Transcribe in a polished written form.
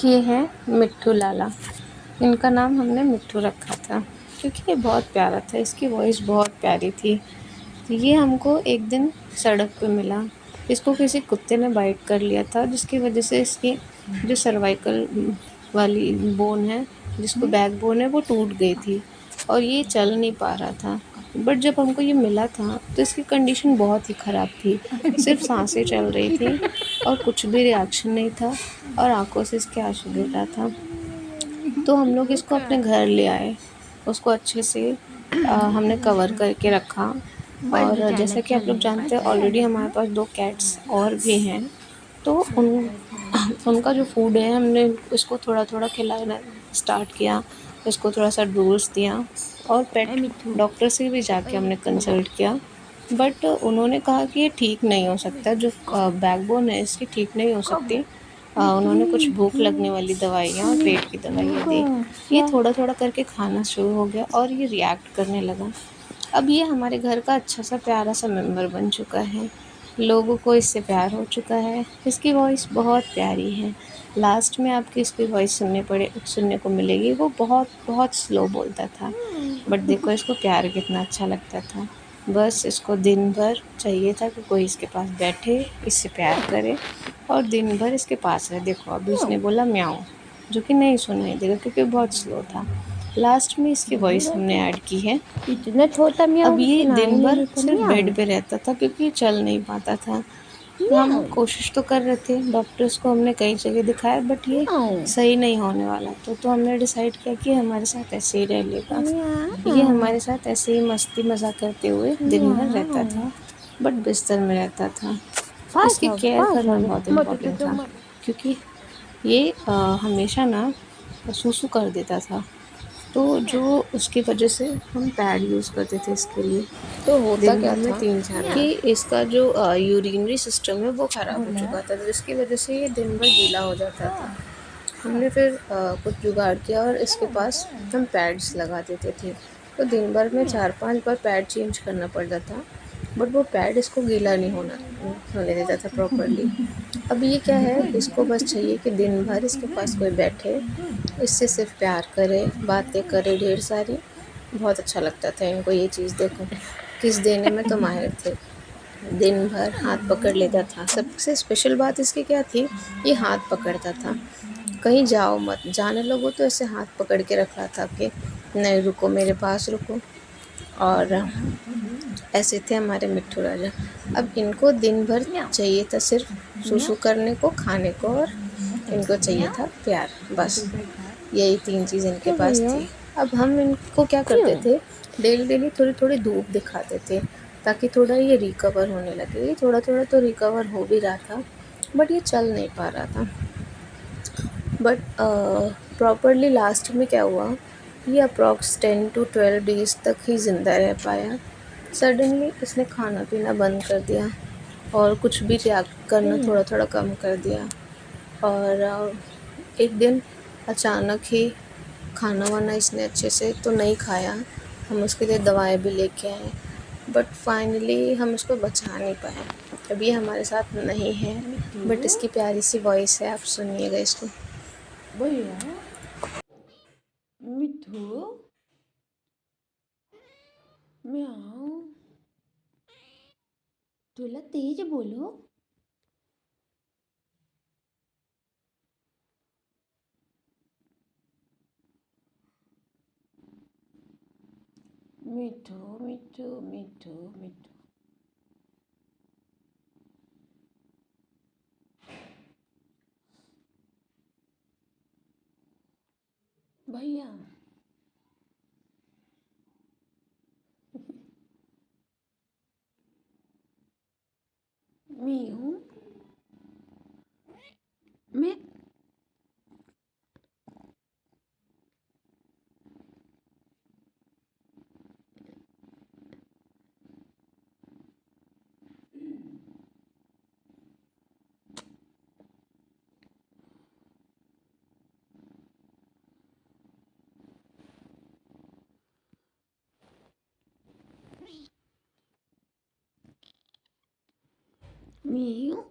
ये है मिट्ठू लाला। इनका नाम हमने मिट्ठू रखा था क्योंकि ये बहुत प्यारा था, इसकी वॉइस बहुत प्यारी थी। ये हमको एक दिन सड़क पे मिला। इसको किसी कुत्ते ने बाइट कर लिया था, जिसकी वजह से इसकी जो सर्वाइकल वाली बोन है, जिसको बैक बोन है, वो टूट गई थी और ये चल नहीं पा रहा था। बट जब हमको ये मिला था तो इसकी कंडीशन बहुत ही ख़राब थी। सिर्फ सांसें चल रही थी और कुछ भी रिएक्शन नहीं था और आंखों से इसके आंसू गिर रहा था। तो हम लोग इसको अपने घर ले आए। उसको अच्छे से हमने कवर करके रखा। और जैसा कि आप लोग जानते हैं, ऑलरेडी हमारे पास 2 कैट्स और भी हैं। तो उनका जो फूड है, हमने इसको थोड़ा-थोड़ा खिलाना स्टार्ट किया। इसको थोड़ा-सा डोज़ दिया और पेट डॉक्टर से भी जाके हमने कंसल्ट किया। बट उन्होंने कहा कि ये ठीक नहीं हो सकता, जो बैकबोन है इसकी ठीक नहीं हो सकती। उन्होंने कुछ भूख लगने वाली दवाइयाँ और पेट की दवाइयाँ दी। ये थोड़ा-थोड़ा करके खाना शुरू हो गया और ये रिएक्ट करने लगा। अब ये हमारे घर का अच्छा-सा प्यारा-सा मेंबर बन चुका है। लोगों को इससे प्यार हो चुका है। इसकी वॉइस बहुत प्यारी है। लास्ट में आपको इसकी वॉइस सुनने को मिलेगी। वो बहुत बहुत स्लो बोलता था, बट देखो इसको प्यार कितना अच्छा लगता था। बस इसको दिन भर चाहिए था कि कोई इसके पास बैठे, इससे प्यार करे और दिन भर इसके पास रहे। देखो अभी इसने बोला म्याऊँ, जो कि नहीं सुनाई देगा क्योंकि बहुत स्लो था। लास्ट में इसकी वॉइस हमने ऐड की है। इतना छोटा अब म्याऊं ये सुनाई दिन नहीं भर देता सिर्फ बेड म्याऊं पे रहता था क्योंकि ये चल नहीं पाता था। हम म्याऊं कोशिश तो कर रहे थे, डॉक्टर्स को हमने कई जगह दिखाया, बट ये म्याऊं सही नहीं होने वाला। तो हमने डिसाइड किया कि हमारे साथ ऐसे ही रह लेगा। ये म्याऊं हमारे साथ ऐसे ही मस्ती मज़ाक करते हुए दिन भर रहता म्याऊं था, बट बिस्तर में रहता था। इसकी पाछा केयर पाछा करना बहुत मत इम्पोर्टेंट तो था मत क्योंकि ये हमेशा ना सूसू कर देता था। तो जो उसकी वजह से हम पैड यूज़ करते थे इसके लिए। तो होता दिन क्या भर में था 3-4 कि बार इसका जो यूरिनरी सिस्टम है वो ख़राब हो चुका था, जिसकी वजह से ये दिन भर गीला हो जाता था। हमने फिर कुछ जुगाड़ किया और इसके पास हम पैड्स लगा देते थे। तो दिन भर में 4-5 बार पैड चेंज करना पड़ता था, बट वो पैड इसको गीला नहीं होने देता था प्रॉपरली। अब ये क्या है, इसको बस चाहिए कि दिन भर इसके पास कोई बैठे, इससे सिर्फ प्यार करे, बातें करे ढेर सारी। बहुत अच्छा लगता था इनको ये चीज़। देखो किस देने में तो माहिर थे। दिन भर हाथ पकड़ लेता था। सबसे स्पेशल बात इसकी क्या थी, ये हाथ पकड़ता था। कहीं जाओ मत, जाने लगो तो ऐसे हाथ पकड़ के रख रहा था कि नहीं रुको, मेरे पास रुको। और ऐसे थे हमारे मिट्ठू राजा। अब इनको दिन भर चाहिए था सिर्फ सुसु करने को, खाने को, और इनको चाहिए था प्यार, बस। यही 3 चीज़ इनके क्यों पास भैया थी। अब हम इनको क्या क्यों करते थे, डेली थोड़ी-थोड़ी धूप दिखाते थे ताकि थोड़ा ये रिकवर होने लगे। ये थोड़ा-थोड़ा तो रिकवर हो भी रहा था, बट ये चल नहीं पा रहा था। बट प्रॉपरली लास्ट में क्या हुआ, ये अप्रॉक्स 10 टू 12 डेज़ तक ही ज़िंदा रह पाया। सडनली इसने खाना पीना बंद कर दिया और कुछ भी रिएक्ट करना थोड़ा थोड़ा कम कर दिया। और एक दिन अचानक ही खाना वाना इसने अच्छे से तो नहीं खाया। हम उसके लिए दवाएं भी लेके आए, बट फाइनली हम उसको बचा नहीं पाए। अभी ये हमारे साथ नहीं है, बट इसकी प्यारी सी वॉइस है, आप सुनिएगा इसको। भैया मिठू म्याऊं थोड़ा तेज बोलो मिठू मिठू मिठू मिठू भैया म्याऊं मैं म्याऊं